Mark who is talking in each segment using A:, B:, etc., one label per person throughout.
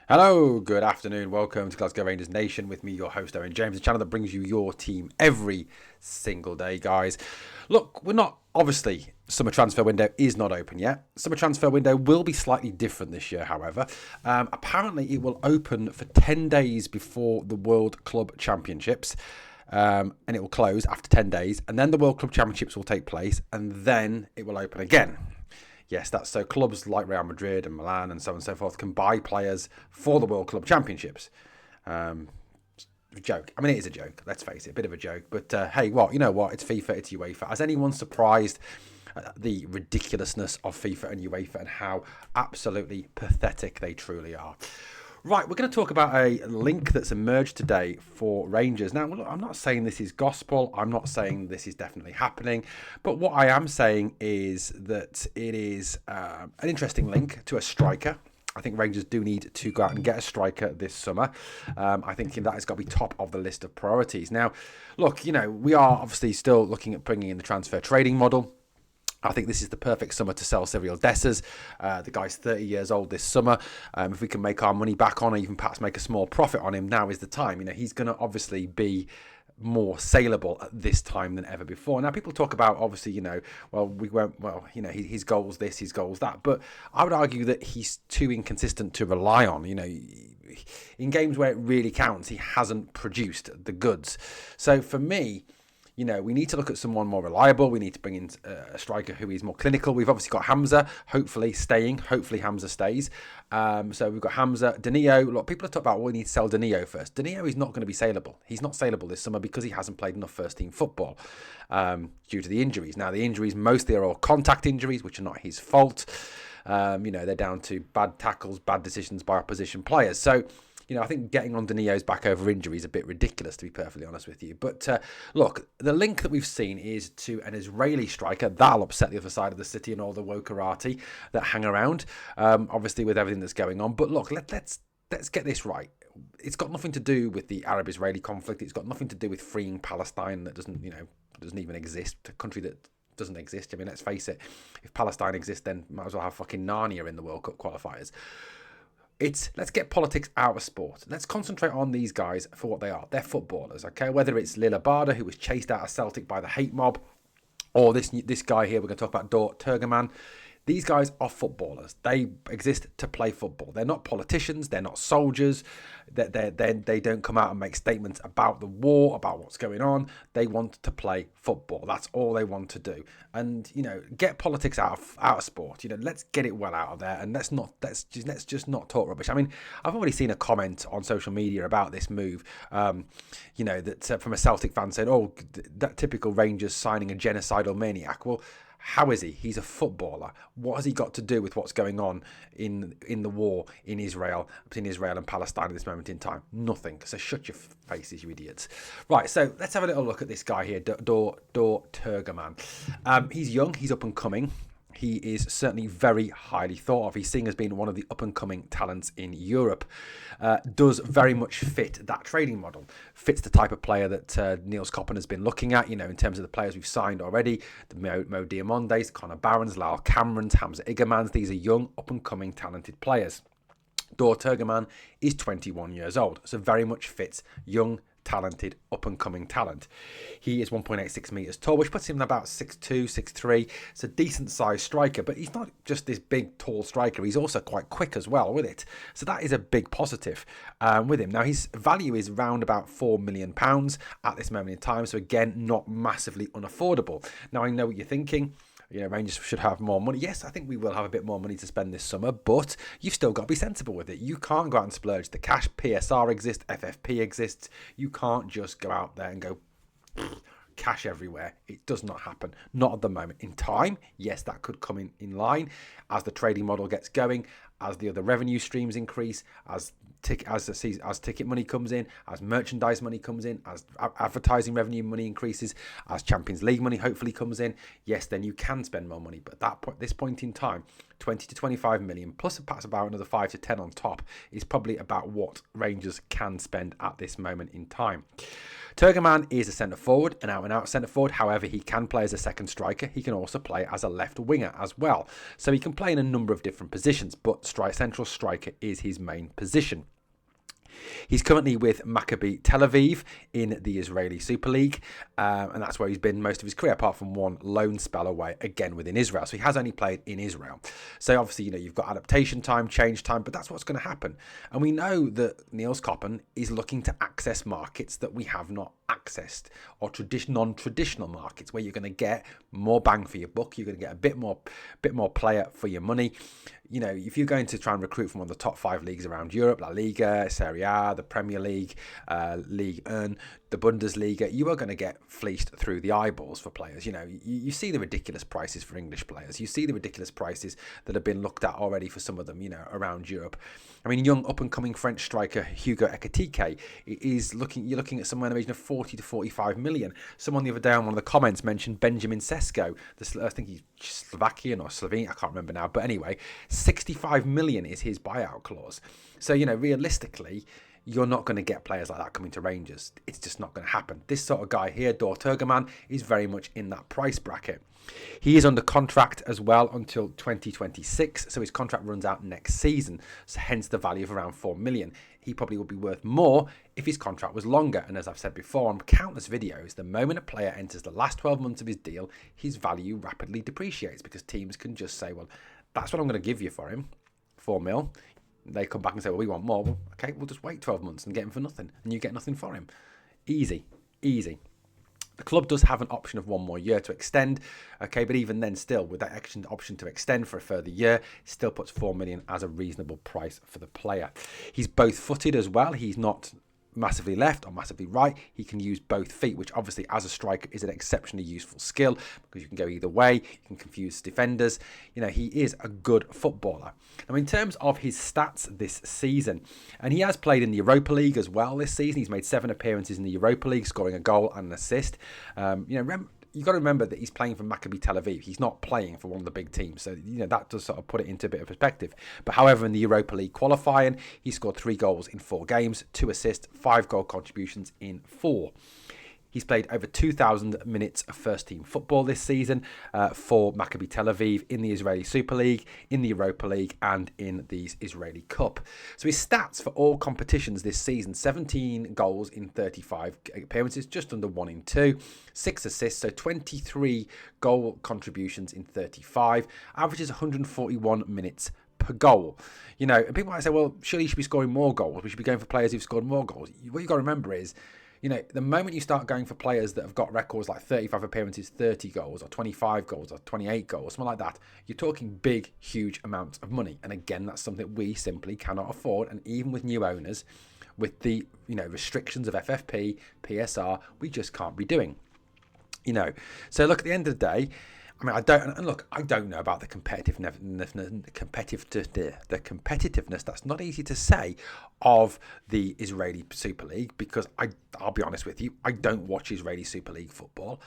A: Hello, good afternoon. Welcome to Glasgow Rangers Nation with me, your host, Owen James, the channel that brings you your team every single day, guys. Look, we're not, obviously, summer transfer window is not open yet. Summer transfer window will be slightly different this year, however. Apparently, it will open for 10 days before the World Club Championships. And it will close after 10 days. And then the World Club Championships will take place. And then it will open again. Yes, that's so clubs like Real Madrid and Milan and so on and so forth can buy players for the World Club Championships. Joke. I mean, it is a joke. Let's face it, a bit of a joke. But hey, what? You know what? It's FIFA, it's UEFA. Has anyone surprised at the ridiculousness of FIFA and UEFA and how absolutely pathetic they truly are? Right, we're going to talk about a link that's emerged today for Rangers. Now, look, I'm not saying this is gospel. I'm not saying this is definitely happening. But what I am saying is that it is an interesting link to a striker. I think Rangers do need to go out and get a striker this summer. I think that has got to be top of the list of priorities. Now, look, we are obviously still looking at bringing in the transfer trading model. I think this is the perfect summer to sell Cyril Dessers. The guy's 30 years old this summer. If we can make our money back on, or even perhaps make a small profit on him, now is the time. He's going to obviously be more saleable at this time than ever before. Now, people talk about, obviously, his goals this, his goals that. But I would argue that he's too inconsistent to rely on. In games where it really counts, he hasn't produced the goods. So for me, we need to look at someone more reliable. We need to bring in a striker who is more clinical. We've obviously got Hamza, hopefully staying. Hopefully Hamza stays. So we've got Hamza. Danilo, look, people have talked about, we need to sell Danilo first. Danilo is not going to be saleable. He's not saleable this summer because he hasn't played enough first-team football due to the injuries. Now, the injuries mostly are all contact injuries, which are not his fault. They're down to bad tackles, bad decisions by opposition players. So, I think getting on Danilo's back over injury is a bit ridiculous, to be perfectly honest with you. But look, the link that we've seen is to an Israeli striker. That'll upset the other side of the city and all the wokerati that hang around, obviously with everything that's going on. But look, let's get this right. It's got nothing to do with the Arab-Israeli conflict. It's got nothing to do with freeing Palestine that doesn't even exist, a country that doesn't exist. I mean, let's face it, if Palestine exists, then might as well have fucking Narnia in the World Cup qualifiers. Let's get politics out of sport. Let's concentrate on these guys for what they are. They're footballers, okay? Whether it's Lil Abada, who was chased out of Celtic by the hate mob, or this guy here, we're going to talk about Dor Turgeman. These guys are footballers. They exist to play football. They're not politicians. They're not soldiers. They don't come out and make statements about the war, about what's going on. They want to play football. That's all they want to do. And get politics out of sport. Let's get it well out of there, and let's just not talk rubbish. I mean, I've already seen a comment on social media about this move. That from a Celtic fan saying, "Oh, that typical Rangers signing a genocidal maniac." Well, how is he? He's a footballer. What has he got to do with what's going on in the war in Israel, between Israel and Palestine at this moment in time? Nothing. So shut your faces, you idiots. Right, so let's have a little look at this guy here, Dor Turgeman. He's young. He's up and coming. He is certainly very highly thought of. He's seen as being one of the up-and-coming talents in Europe. Does very much fit that trading model. Fits the type of player that Niels Koppen has been looking at, in terms of the players we've signed already. The Mo Diamondes, Connor Barons, Lyle Camerons, Hamza Igermans. These are young, up-and-coming, talented players. Dor Turgeman is 21 years old, so very much fits young, talented, up-and-coming talent. He is 1.86 metres tall, which puts him about 6'2", 6'3". It's a decent-sized striker, but he's not just this big, tall striker. He's also quite quick as well with it. So that is a big positive with him. Now, his value is around about £4 million at this moment in time, so again, not massively unaffordable. Now, I know what you're thinking. Rangers should have more money. Yes, I think we will have a bit more money to spend this summer, but you've still got to be sensible with it. You can't go out and splurge the cash. PSR exists, FFP exists. You can't just go out there and go cash everywhere. It does not happen. Not at the moment. In time, yes, that could come in line as the trading model gets going, as the other revenue streams increase, as ticket money comes in, as merchandise money comes in, as advertising revenue money increases, as Champions League money hopefully comes in. Yes, then you can spend more money. But this point in time, 20 to 25 million, plus perhaps about another 5 to 10 on top, is probably about what Rangers can spend at this moment in time. Turgeman is a centre forward, an out-and-out centre forward. However, he can play as a second striker. He can also play as a left winger as well. So he can play in a number of different positions, but central striker is his main position. He's currently with Maccabi Tel Aviv in the Israeli Super League, and that's where he's been most of his career, apart from one loan spell away, again within Israel. So he has only played in Israel. So obviously, you've got adaptation time, change time, but that's what's going to happen. And we know that Niels Koppen is looking to access markets that we have not accessed, or non-traditional markets where you're going to get more bang for your buck. You're going to get a bit more player for your money. If you're going to try and recruit from one of the top 5 leagues around Europe, La Liga, Serie A, the Premier League, Ligue 1, the Bundesliga, you are going to get fleeced through the eyeballs for players. You see the ridiculous prices for English players. You see the ridiculous prices that have been looked at already for some of them, around Europe. I mean, young up-and-coming French striker Hugo Ekitike you're looking at somewhere in the region of 40 to 45 million. Someone the other day on one of the comments mentioned Benjamin Sesko. I think he's Slovakian or Slovenian, I can't remember now. But anyway, 65 million is his buyout clause. So, realistically, you're not going to get players like that coming to Rangers. It's just not going to happen. This sort of guy here, Dor Turgeman, is very much in that price bracket. He is under contract as well until 2026, so his contract runs out next season, so hence the value of around 4 million. He probably would be worth more if his contract was longer, and as I've said before on countless videos, the moment a player enters the last 12 months of his deal, his value rapidly depreciates, because teams can just say, well, that's what I'm going to give you for him, 4 mil. They come back and say, well, we want more. Well, okay, we'll just wait 12 months and get him for nothing, and you get nothing for him. Easy. The club does have an option of 1 more year to extend, okay, but even then still, with that option to extend for a further year, still puts 4 million as a reasonable price for the player. He's both-footed as well. He's not massively left or massively right. He can use both feet, which obviously as a striker is an exceptionally useful skill, because you can go either way. You can confuse defenders. He is a good footballer. Now, in terms of his stats this season, and he has played in the Europa League as well this season. He's made 7 appearances in the Europa League, scoring a goal and an assist. You've got to remember that he's playing for Maccabi Tel Aviv. He's not playing for one of the big teams. So, that does sort of put it into a bit of perspective. But however, in the Europa League qualifying, he scored 3 goals in 4 games, 2 assists, 5 goal contributions in 4. He's played over 2,000 minutes of first-team football this season for Maccabi Tel Aviv in the Israeli Super League, in the Europa League, and in the Israeli Cup. So his stats for all competitions this season: 17 goals in 35 appearances, just under 1 in 2, 6 assists, so 23 goal contributions in 35, averages 141 minutes per goal. And people might say, well, surely you should be scoring more goals. We should be going for players who've scored more goals. What you've got to remember is, the moment you start going for players that have got records like 35 appearances, 30 goals, or 25 goals, or 28 goals, something like that, you're talking big, huge amounts of money. And again, that's something we simply cannot afford. And even with new owners, with the restrictions of FFP, PSR, we just can't be doing. So look, at the end of the day, I mean, I don't know about the competitiveness. That's not easy to say, of the Israeli Super League, because I'll be honest with you, I don't watch Israeli Super League football.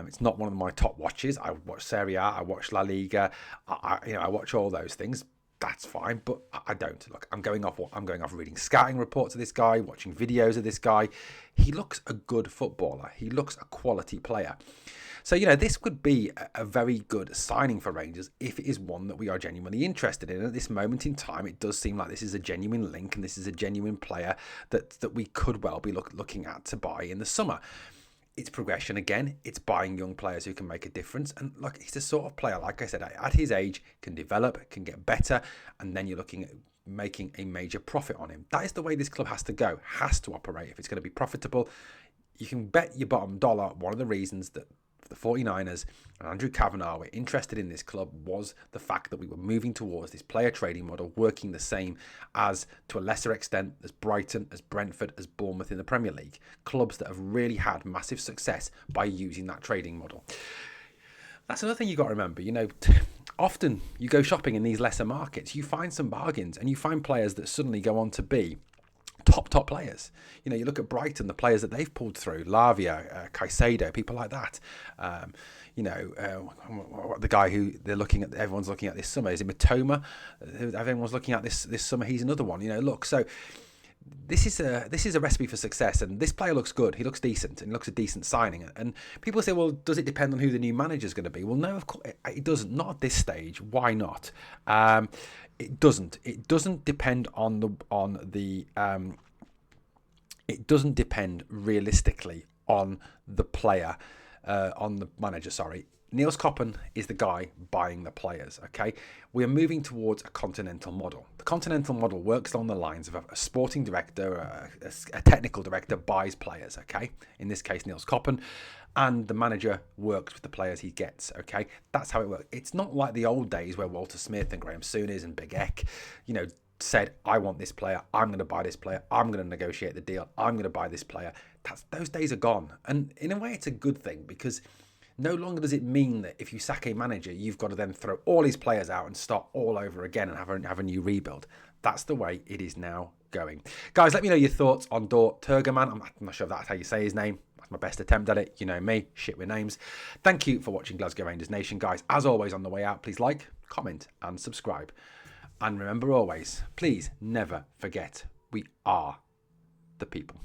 A: It's not one of my top watches. I watch Serie A, I watch La Liga, I watch all those things. That's fine, but I don't. Look, I'm going off reading scouting reports of this guy, watching videos of this guy. He looks a good footballer. He looks a quality player. So, this would be a very good signing for Rangers if it is one that we are genuinely interested in. At this moment in time, it does seem like this is a genuine link, and this is a genuine player that we could well be looking at to buy in the summer. It's progression again. It's buying young players who can make a difference. And look, he's the sort of player, like I said, at his age, can develop, can get better, and then you're looking at making a major profit on him. That is the way this club has to go, has to operate if it's going to be profitable. You can bet your bottom dollar one of the reasons that the 49ers and Andrew Kavanagh were interested in this club was the fact that we were moving towards this player trading model, working the same as, to a lesser extent, as Brighton, as Brentford, as Bournemouth in the Premier League. Clubs that have really had massive success by using that trading model. That's another thing you've got to remember. Often you go shopping in these lesser markets, you find some bargains, and you find players that suddenly go on to be top players. You know, you look at Brighton, the players that they've pulled through, Lavia, Caicedo, people like that. The guy who everyone's looking at this summer, is it Matoma? Everyone's looking at this summer. He's another one. You know, look, so this is a recipe for success, and this player looks good. He looks decent, and he looks a decent signing. And people say, well, does it depend on who the new manager is going to be? Well, no, of course it doesn't. Not at this stage. Why not? It doesn't. It doesn't depend it doesn't depend realistically on the player, on the manager. Sorry. Niels Koppen is the guy buying the players, okay? We are moving towards a continental model. The continental model works along the lines of a sporting director, a technical director buys players, okay? In this case, Niels Koppen, and the manager works with the players he gets, okay? That's how it works. It's not like the old days where Walter Smith and Graham Souness and Big Eck, said, I want this player, I'm going to buy this player, I'm going to negotiate the deal, I'm going to buy this player. Those days are gone. And in a way, it's a good thing, because no longer does it mean that if you sack a manager, you've got to then throw all his players out and start all over again and have a new rebuild. That's the way it is now going. Guys, let me know your thoughts on Dor Turgeman. I'm not sure if that's how you say his name. That's my best attempt at it. You know me, shit with names. Thank you for watching Glasgow Rangers Nation. Guys, as always, on the way out, please like, comment and subscribe. And remember always, please never forget, we are the people.